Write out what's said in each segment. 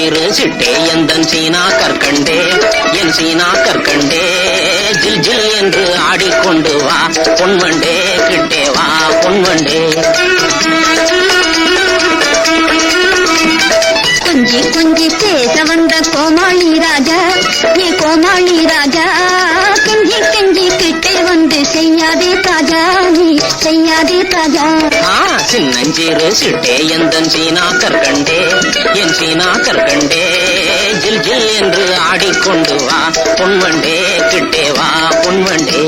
சின்னஞ்சிறு சிட்டே எந்தன் சீனா கற்கண்டே என் சீனா கற்கண்டே ஜில் ஜில் என்று ஆடிக்கொண்டு வா பொன்வண்டே கிட்டே வா பொன்வண்டே. கொஞ்சி கொஞ்சி பேச வந்த கோமாளி ராஜா நீ கோமாளி ராஜா கெஞ்சி கெஞ்சி கிட்டே வந்து செய்யாதே தாஜா நீ செய்யாதே தாஜா. சின்னஞ்சிறு சிட்டே எந்தன் சீனா கற்கண்டே என் சீனா கற்கண்டே ஜில் ஜில் என்று ஆடிக்கொண்டு வா பொன்வண்டே கிட்டே வா பொன்வண்டே.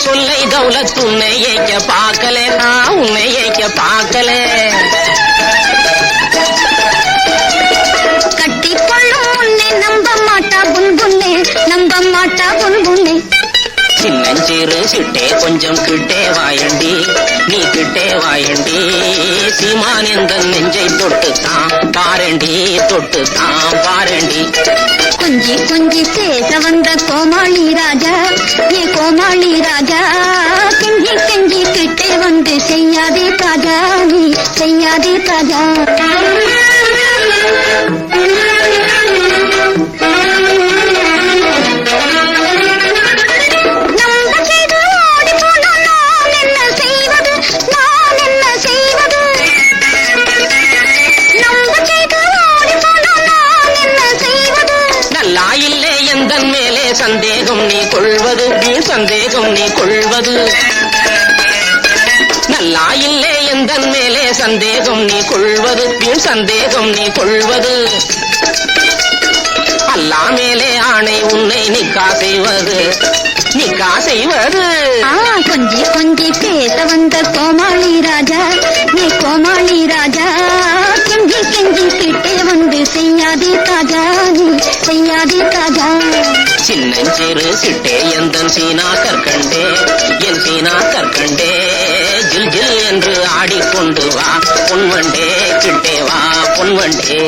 சொல்லை தௌலத் உன்னை ஏக்க பார்க்கல உன்னை ஏக்க பார்க்கல. கட்டிக்கொள்ளும் முன்னே நம்ப மாட்டா புன்புன்னே நம்ப மாட்டா புன்புன்னே. சின்னஞ்சிறு சிட்டே கொஞ்சம் கிட்டே வாயண்டி நீ கிட்டே வாயண்டி சீமான் எந்த நெஞ்சை தொட்டுத்தான் பாரண்டி தொட்டுத்தான் பாரண்டி. கொஞ்சி கொஞ்சி பேச வந்த கோமாளி ராஜா ஏ கோமாளி ராஜா கெஞ்சி கெஞ்சி கிட்டே வந்து செய்யாதே தாஜா நீ செய்யாதே தாஜா. எந்தன் மேலே சந்தேகம் நீ கொள்வது சந்தேகம் நீ கொள்வது நல்லா இல்லே எந்தன் மேலே சந்தேகம் நீ கொள்வது சந்தேகம் நீ கொள்வது. அல்லா மேலே ஆணை உன்னை நிக்கா செய்வது நிக்கா செய்வது. கொஞ்சி கொஞ்சி பேச வந்த கோமாளி ராஜா நீ கோமாளி ராஜா கெஞ்சி கெஞ்சி கிட்டே வந்து செய்யாதே தாஜா நீ செய்யாதே தாஜா. சின்னஞ்சிறு சிட்டே எந்தன் சீனா கற்கண்டே என் சீனா கற்கண்டே ஜில் ஜில் என்று ஆடிக்கொண்டு வா பொன்வண்டே கிட்டே வா பொன்வண்டே.